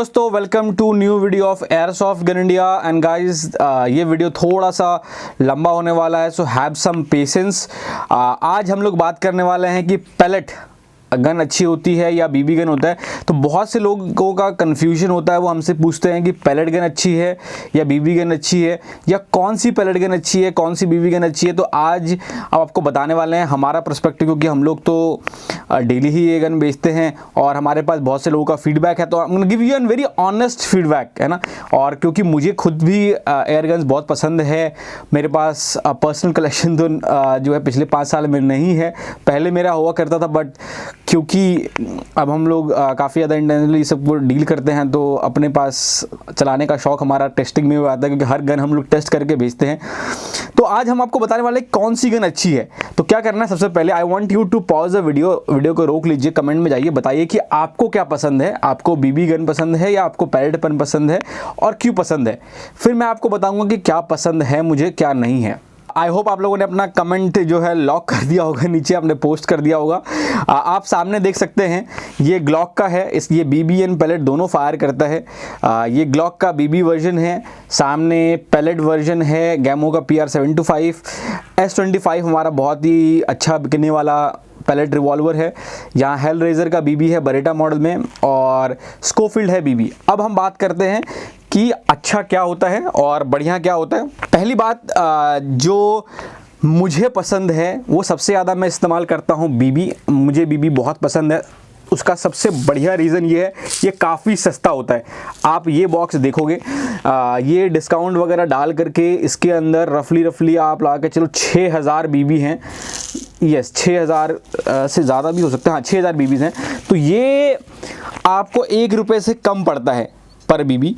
दोस्तों, welcome to new video of airsoft gun India. And guys, ये वीडियो थोड़ा सा लंबा होने वाला है, सो हैव सम पेशेंस। आज हम लोग बात करने वाले हैं कि पैलेट गन अच्छी होती है या बीबी गन होता है। तो बहुत से लोगों का कन्फ्यूजन होता है, वो हमसे पूछते हैं कि पैलेट गन अच्छी है या बीबी गन अच्छी है, या कौन सी पैलेट गन अच्छी है, कौन सी बीबी गन अच्छी है। तो आज अब आपको बताने वाले हैं हमारा पर्सपेक्टिव, क्योंकि हम लोग तो डेली ही ये गन बेचते हैं और हमारे पास बहुत से लोगों का फीडबैक है। तो I am give you an very honest feedback, है ना। और क्योंकि मुझे खुद भी एयर गन्स बहुत पसंद है, मेरे पास पर्सनल कलेक्शन तो जो है पिछले 5 साल में नहीं है, पहले मेरा हुआ करता था। बट क्योंकि अब हम लोग काफ़ी ज़्यादा इंटेंसली सबको डील करते हैं, तो अपने पास चलाने का शौक़ हमारा टेस्टिंग में आता है, क्योंकि हर गन हम लोग टेस्ट करके बेचते हैं। तो आज हम आपको बताने वाले कौन सी गन अच्छी है। तो क्या करना है, सबसे पहले I want you to pause the video को रोक लीजिए, कमेंट में जाइए, बताइए कि आपको क्या पसंद है, आपको बीबी गन पसंद है या आपको पैलेट गन पसंद है और क्यों पसंद है। फिर मैं आपको बताऊँगा कि क्या पसंद है मुझे, क्या नहीं है। आई होप आप लोगों ने अपना कमेंट जो है लॉक कर दिया होगा, नीचे आपने पोस्ट कर दिया होगा। आप सामने देख सकते हैं, ये ग्लॉक का है, ये बीबी एंड पैलेट दोनों फायर करता है। ये ग्लॉक का बीबी वर्जन है, सामने पैलेट वर्जन है गैमो का PR-725। S25 हमारा बहुत ही अच्छा बिकने वाला पैलेट रिवॉल्वर है। यहाँ हेलरेजर का बीबी है बरेटा मॉडल में, और स्कोफील्ड है बीबी। अब हम बात करते हैं कि अच्छा क्या होता है और बढ़िया क्या होता है। पहली बात, जो मुझे पसंद है वो सबसे ज़्यादा मैं इस्तेमाल करता हूँ बीबी। मुझे बीबी बहुत पसंद है। उसका सबसे बढ़िया रीज़न ये है, ये काफ़ी सस्ता होता है। आप ये बॉक्स देखोगे, ये डिस्काउंट वगैरह डाल करके इसके अंदर रफली आप लगा के चलो 6000 बीबी हैं। यस, 6000 से ज़्यादा भी हो सकता है, हाँ 6000 बीबीज़ हैं। तो ये आपको ₹1 से कम पड़ता है पर बीबी,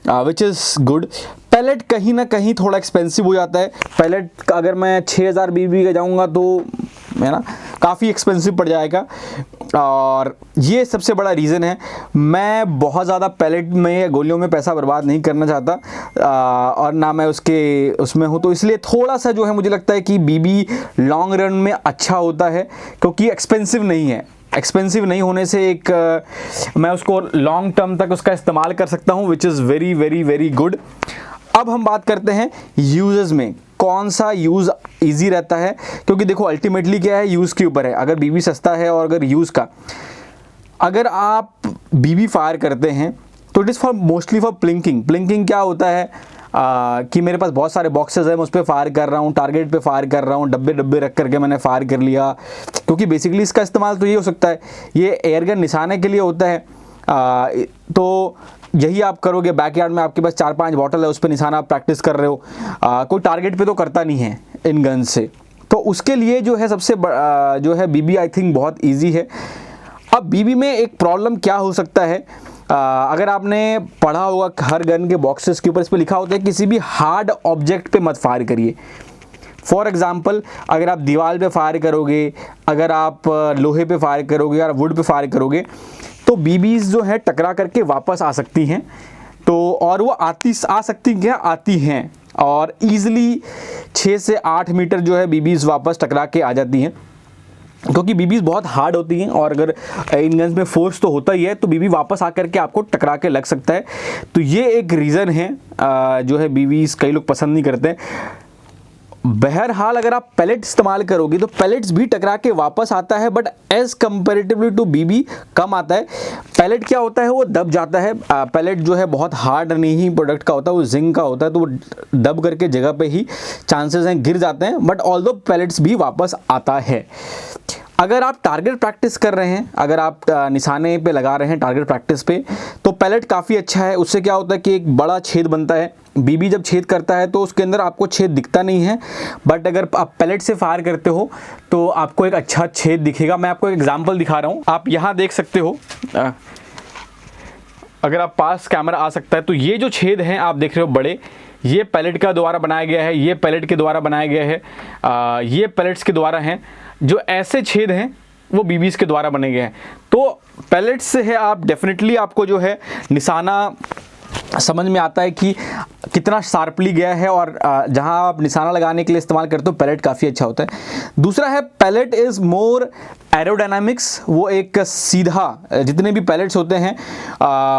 विच इज़ गुड। पैलेट कहीं ना कहीं थोड़ा एक्सपेंसिव हो जाता है। पैलेट अगर मैं 6000 बीबी का जाऊंगा तो है ना, काफ़ी एक्सपेंसिव पड़ जाएगा, और ये सबसे बड़ा रीज़न है। मैं बहुत ज़्यादा पैलेट में गोलियों में पैसा बर्बाद नहीं करना चाहता, और ना मैं उसमें हूँ। तो इसलिए थोड़ा सा जो है मुझे लगता है कि बीबी लॉन्ग रन में अच्छा होता है, क्योंकि एक्सपेंसिव नहीं है। एक्सपेंसिव नहीं होने से एक मैं उसको लॉन्ग टर्म तक उसका इस्तेमाल कर सकता हूँ, which is very very very good. अब हम बात करते हैं यूज़र्स में कौन सा यूज़ इजी रहता है, क्योंकि देखो अल्टीमेटली क्या है, यूज़ के ऊपर है। अगर बीबी सस्ता है और अगर यूज़ का, अगर आप बीबी फायर करते हैं तो it is for mostly for plinking क्या होता है कि मेरे पास बहुत सारे बॉक्सेस हैं, मैं उस पर फायर कर रहा हूँ, टारगेट पे फायर कर रहा हूँ, डब्बे रख करके मैंने फायर कर लिया। क्योंकि बेसिकली इसका इस्तेमाल तो ये हो सकता है, ये एयरगन निशाने के लिए होता है। तो यही आप करोगे, बैकयार्ड में आपके पास 4-5 बॉटल है, उस पर निशाना आप प्रैक्टिस कर रहे हो। कोई टारगेट पे तो करता नहीं है इन गन से, तो उसके लिए जो है सबसे जो है बीबी आई थिंक बहुत ईजी है। अब बीबी में एक प्रॉब्लम क्या हो सकता है, अगर आपने पढ़ा होगा हर गन के बॉक्सेस के ऊपर इस पर लिखा होता है किसी भी हार्ड ऑब्जेक्ट पे मत फायर करिए। फॉर एग्जांपल, अगर आप दीवार पे फायर करोगे, अगर आप लोहे पे फायर करोगे या वुड पे फायर करोगे, तो बीबीज़ जो है टकरा करके वापस आ सकती हैं। तो और वो आती हैं और ईज़िली 6 से 8 मीटर जो है बीबीज़ वापस टकरा के आ जाती हैं, क्योंकि बीबीज़ बहुत हार्ड होती हैं, और अगर इन गन्स में फोर्स तो होता ही है, तो बीबी वापस आकर के आपको टकरा के लग सकता है। तो ये एक रीज़न है जो है बीबीज़ कई लोग पसंद नहीं करते हैं। बहरहाल अगर आप पैलेट इस्तेमाल करोगे तो पैलेट्स भी टकरा के वापस आता है, बट एज कंपेरेटिवली टू बीबी कम आता है। पैलेट क्या होता है, वो दब जाता है। पैलेट जो है बहुत हार्ड नहीं प्रोडक्ट का होता है, वो जिंक का होता है, तो वो दब करके जगह पे ही चांसेस हैं गिर जाते हैं, बट ऑल्दो पैलेट्स भी वापस आता है। अगर आप टारगेट प्रैक्टिस कर रहे हैं, अगर आप निशाने पे लगा रहे हैं टारगेट प्रैक्टिस पे, तो पैलेट काफ़ी अच्छा है। उससे क्या होता है कि एक बड़ा छेद बनता है। बीबी जब छेद करता है तो उसके अंदर आपको छेद दिखता नहीं है, बट अगर आप पैलेट से फायर करते हो तो आपको एक अच्छा छेद दिखेगा। मैं आपको एक एग्जांपल दिखा रहा हूँ, आप यहाँ देख सकते हो। अगर आप पास कैमरा आ सकता है, तो ये जो छेद हैं आप देख रहे हो बड़े, ये पैलेट का द्वारा बनाया गया है, ये पैलेट के द्वारा बनाया गया है, ये पैलेट्स के द्वारा हैं। जो ऐसे छेद हैं वो बीबीज़ के द्वारा बने गए हैं। तो पैलेट से है, आप डेफिनेटली आपको जो है निशाना समझ में आता है कि कितना शार्पली गया है, और जहां आप निशाना लगाने के लिए इस्तेमाल करते हो पैलेट काफ़ी अच्छा होता है। दूसरा है पैलेट इज़ मोर एरोडायनामिक्स, वो एक सीधा, जितने भी पैलेट्स होते हैं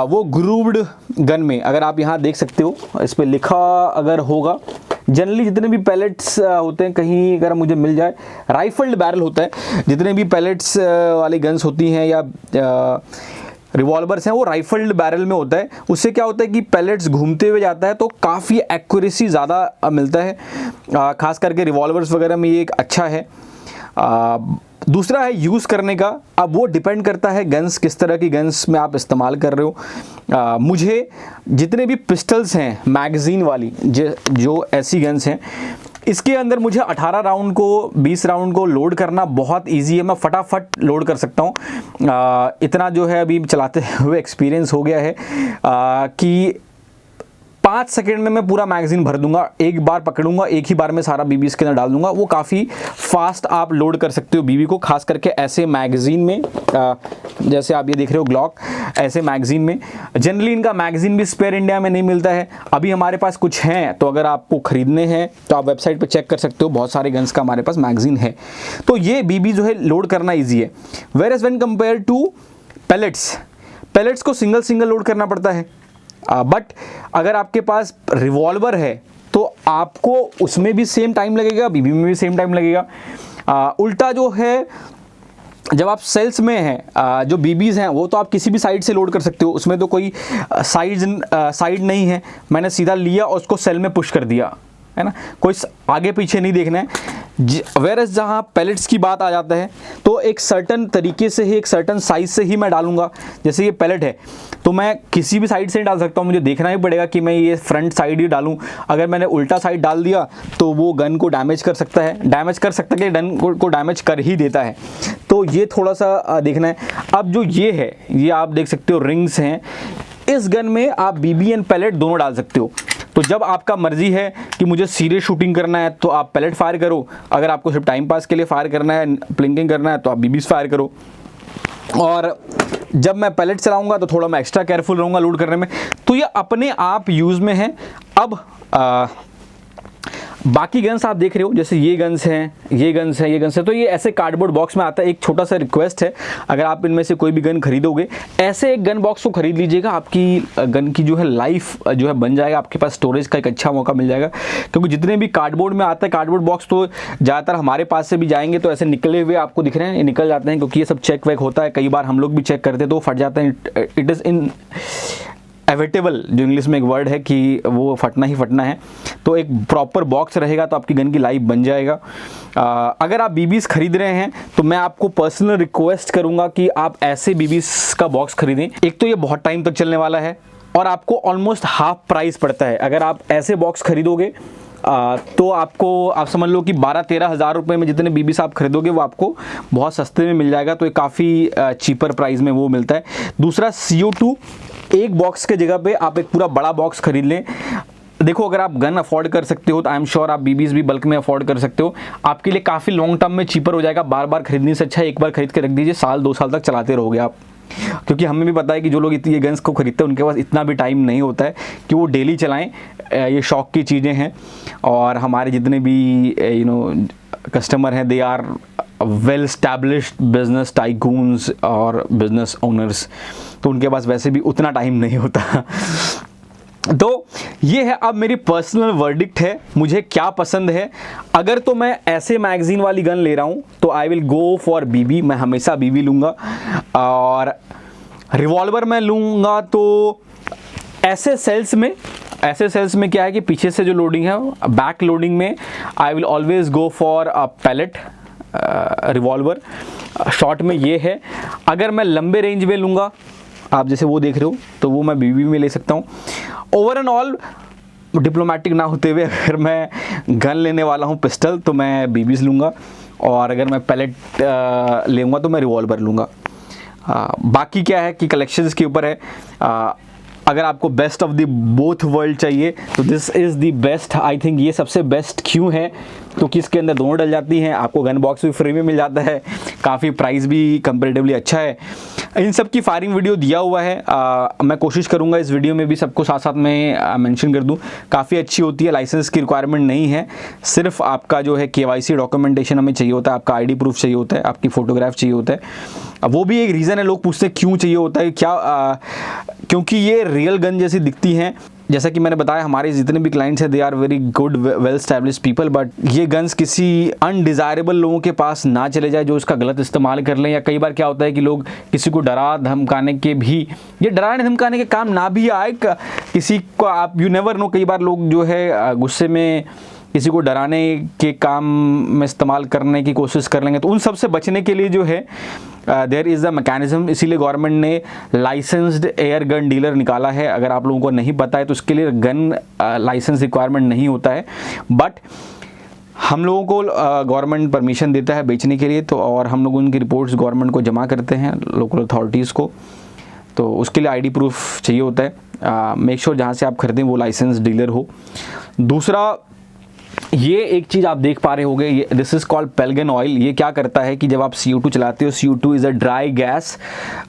वो ग्रूव्ड गन में, अगर आप यहाँ देख सकते हो इस पर लिखा अगर होगा, जनरली जितने भी पैलेट्स होते हैं, कहीं अगर मुझे मिल जाए, राइफल्ड बैरल होता है, जितने भी पैलेट्स वाली गन्स होती हैं या रिवॉल्वर्स हैं वो राइफल्ड बैरल में होता है। उससे क्या होता है कि पैलेट्स घूमते हुए जाता है तो काफ़ी एक्यूरेसी ज़्यादा मिलता है, खास करके रिवॉल्वर्स वगैरह में ये एक अच्छा है। दूसरा है यूज़ करने का, अब वो डिपेंड करता है गन्स, किस तरह की गन्स में आप इस्तेमाल कर रहे हो। मुझे जितने भी पिस्टल्स हैं मैगज़ीन वाली, जो ऐसी गन्स हैं, इसके अंदर मुझे 18 राउंड को 20 राउंड को लोड करना बहुत इजी है, मैं फटाफट लोड कर सकता हूँ। इतना जो है अभी चलाते हुए एक्सपीरियंस हो गया है कि 5 सेकंड में मैं पूरा मैगज़ीन भर दूंगा, एक बार पकड़ूंगा, एक ही बार में सारा बीबी इसके अंदर डाल दूंगा। वो काफ़ी फास्ट आप लोड कर सकते हो बीबी को, खास करके ऐसे मैगज़ीन में, जैसे आप ये देख रहे हो ग्लॉक, ऐसे मैगज़ीन में। जनरली इनका मैगज़ीन भी स्पेयर इंडिया में नहीं मिलता है, अभी हमारे पास कुछ हैं, तो अगर आपको ख़रीदने हैं तो आप वेबसाइट पर चेक कर सकते हो, बहुत सारे गन्स का हमारे पास मैगज़ीन है। तो ये बीबी जो है लोड करना ईजी है। Whereas when compare to pallets को सिंगल लोड करना पड़ता है, बट अगर आपके पास रिवॉल्वर है तो आपको उसमें भी सेम टाइम लगेगा, बीबी में भी सेम टाइम लगेगा। उल्टा जो है, जब आप सेल्स में हैं, जो बीबीज़ हैं वो तो आप किसी भी साइड से लोड कर सकते हो, उसमें तो कोई साइड नहीं है, मैंने सीधा लिया और उसको सेल में पुश कर दिया, है ना, कोई आगे पीछे नहीं देखना है। वेरस जहाँ पैलेट्स की बात आ जाता है तो एक सर्टन तरीके से ही, एक सर्टन साइज़ से ही मैं डालूंगा। जैसे ये पैलेट है तो मैं किसी भी साइड से नहीं डाल सकता हूँ, मुझे देखना ही पड़ेगा कि मैं ये फ्रंट साइड ही डालूँ। अगर मैंने उल्टा साइड डाल दिया तो वो गन को डैमेज कर सकता है, कि गन को डैमेज कर ही देता है। तो ये थोड़ा सा देखना है। अब जो ये है, ये आप देख सकते हो रिंग्स हैं, इस गन में आप बीबी एंड पैलेट दोनों डाल सकते हो। तो जब आपका मर्जी है कि मुझे सीरियस शूटिंग करना है तो आप पैलेट फायर करो, अगर आपको सिर्फ टाइम पास के लिए फायर करना है, प्लिंकिंग करना है, तो आप बीबीज फायर करो। और जब मैं पैलेट चलाऊंगा तो थोड़ा मैं एक्स्ट्रा केयरफुल रहूँगा लोड करने में। तो ये अपने आप यूज़ में है। अब बाकी गन्स आप देख रहे हो, जैसे ये गन्स हैं, तो ये ऐसे कार्डबोर्ड बॉक्स में आता है। एक छोटा सा रिक्वेस्ट है, अगर आप इनमें से कोई भी गन खरीदोगे, ऐसे एक गन बॉक्स को खरीद लीजिएगा, आपकी गन की जो है लाइफ जो है बन जाएगा, आपके पास स्टोरेज का एक अच्छा मौका मिल जाएगा। क्योंकि जितने भी कार्डबोर्ड में आता है कार्डबोर्ड बॉक्स, तो ज़्यादातर हमारे पास से भी जाएंगे तो ऐसे निकले हुए आपको दिख रहे हैं, ये निकल जाते हैं, क्योंकि ये सब चेक वेक होता है, कई बार हम लोग भी चेक करते हैं तो फट जाते हैं। इट इज़ इन एविटेबल, जो इंग्लिश में एक वर्ड है कि वो फटना ही फटना है। तो एक प्रॉपर बॉक्स रहेगा तो आपकी गन की लाइफ बन जाएगा। अगर आप बीबीज़ खरीद रहे हैं तो मैं आपको पर्सनल रिक्वेस्ट करूंगा कि आप ऐसे बीबीज़ का बॉक्स खरीदें। एक तो ये बहुत टाइम तक चलने वाला है और आपको ऑलमोस्ट हाफ प्राइस पड़ता है। अगर आप ऐसे बॉक्स खरीदोगे तो आपको, आप समझ लो कि 12-13 हज़ार रुपये में जितने बीबीस आप खरीदोगे वो आपको बहुत सस्ते में मिल जाएगा। तो ये काफ़ी चीपर प्राइस में वो मिलता है। दूसरा CO2, एक बॉक्स के जगह पे आप एक पूरा बड़ा बॉक्स खरीद लें। देखो, अगर आप गन अफोर्ड कर सकते हो तो आई एम श्योर आप बीबीज भी बल्क में अफोर्ड कर सकते हो। आपके लिए काफ़ी लॉन्ग टर्म में चीपर हो जाएगा। बार बार खरीदने से अच्छा है एक बार खरीद के रख दीजिए, 1-2 साल तक चलाते रहोगे आप। क्योंकि हमें भी पता है कि जो लोग ये गन्स को खरीदते हैं उनके पास इतना भी टाइम नहीं होता है कि वो डेली चलाएं। ये शौक की चीज़ें हैं। और हमारे जितने भी कस्टमर हैं, they are well established business tycoons और बिजनेस ओनर्स, तो उनके पास वैसे भी उतना टाइम नहीं होता। तो ये है अब मेरी पर्सनल वर्डिक्ट है, मुझे क्या पसंद है। अगर तो मैं ऐसे मैगजीन वाली गन ले रहा हूँ तो आई विल गो फॉर बीबी, मैं हमेशा बीबी लूँगा। और रिवॉल्वर मैं लूँगा तो ऐसे सेल्स में क्या है कि पीछे से जो लोडिंग है, बैक लोडिंग में I will always go for a pallet revolver. Short में ये है। अगर मैं लंबे रेंज में लूँगा, आप जैसे वो देख रहे हो, तो वो मैं बीबी में ले सकता हूँ। ओवर एंड ऑल डिप्लोमेटिक ना होते हुए अगर मैं गन लेने वाला हूँ पिस्टल, तो मैं बीबीज लूँगा। और अगर मैं पैलेट लूँगा तो मैं रिवॉल्वर लूँगा। बाकी क्या है कि कलेक्शंस के ऊपर है। अगर आपको best of the both world चाहिए तो this is the best. I think ये सबसे बेस्ट क्यों है, क्योंकि इसके अंदर दोनों डल जाती हैं, आपको गन बॉक्स भी फ्री में मिल जाता है, काफ़ी प्राइस भी कंपेरेटिवली अच्छा है। इन सब की फायरिंग वीडियो दिया हुआ है, मैं कोशिश करूंगा इस वीडियो में भी सबको साथ साथ में मेंशन कर दूं। काफ़ी अच्छी होती है, लाइसेंस की रिक्वायरमेंट नहीं है, सिर्फ आपका जो है KYC डॉक्यूमेंटेशन हमें चाहिए होता है, आपका ID प्रूफ चाहिए होता है, आपकी फ़ोटोग्राफ चाहिए होता है। अब वो भी एक रीज़न है, लोग पूछते हैं क्यों चाहिए होता है, क्या क्योंकि ये रियल गन जैसी दिखती हैं। जैसा कि मैंने बताया, हमारे जितने भी क्लाइंट्स हैं they are very good well established people, but ये गन्स किसी अनडिज़ायरेबल लोगों के पास ना चले जाए जो इसका गलत इस्तेमाल कर लें। या कई बार क्या होता है कि लोग किसी को डरा धमकाने के भी, ये डराने धमकाने के काम ना भी आए, किसी को आप यू नेवर नो, कई बार लोग जो है गुस्से में किसी को डराने के काम में इस्तेमाल करने की कोशिश कर लेंगे। तो उन सब से बचने के लिए जो है देयर इज़ अ मैकेनिज्म, इसीलिए गवर्नमेंट ने लाइसेंस्ड एयर गन डीलर निकाला है। अगर आप लोगों को नहीं पता है तो उसके लिए गन लाइसेंस रिक्वायरमेंट नहीं होता है, बट हम लोगों को गवर्नमेंट परमिशन देता है बेचने के लिए। तो और हम लोग उनकी रिपोर्ट्स गवर्नमेंट को जमा करते हैं, लोकल अथॉरिटीज़ को। तो उसके लिए ID प्रूफ चाहिए होता है। मेक श्योर जहाँ से आप खरीदें वो लाइसेंस डीलर हो। दूसरा, ये एक चीज़ आप देख पा रहे होंगे, ये दिस इज़ कॉल्ड पेल्गन ऑयल। ये क्या करता है कि जब आप CO2 चलाते हो, CO2 is a dry gas,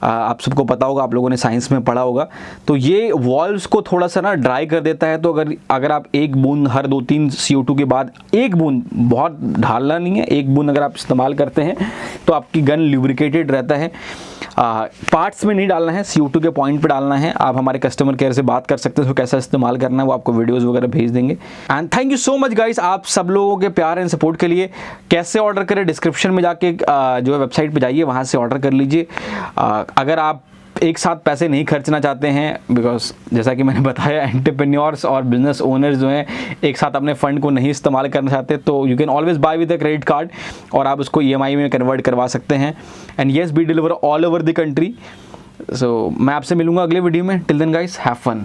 आप सबको पता होगा, आप लोगों ने साइंस में पढ़ा होगा। तो ये वॉल्व्स को थोड़ा सा ना ड्राई कर देता है। तो अगर आप एक बूंद हर 2-3 CO2 के बाद, एक बूंद, बहुत ढालना नहीं है, एक बूंद अगर आप इस्तेमाल करते हैं तो आपकी गन ल्यूब्रिकेटेड रहता है। पार्ट्स में नहीं डालना है, CO2 के पॉइंट पे डालना है। आप हमारे कस्टमर केयर से बात कर सकते हैं, तो कैसा इस्तेमाल करना है वो आपको वीडियोस वगैरह भेज देंगे। And thank you so much guys, आप सब लोगों के प्यार एंड सपोर्ट के लिए। कैसे ऑर्डर करें, डिस्क्रिप्शन में जाके जो है वेबसाइट पे जाइए, वहाँ से ऑर्डर कर लीजिए। अगर आप एक साथ पैसे नहीं खर्चना चाहते हैं, बिकॉज जैसा कि मैंने बताया, एंटरप्रेन्योर्स और बिजनेस ओनर्स जो हैं एक साथ अपने फंड को नहीं इस्तेमाल करना चाहते, तो you can always buy with a credit card और आप उसको EMI में कन्वर्ट करवा सकते हैं। And yes, we deliver all over the country. So मैं आपसे मिलूंगा अगले वीडियो में। Till then guys, have fun.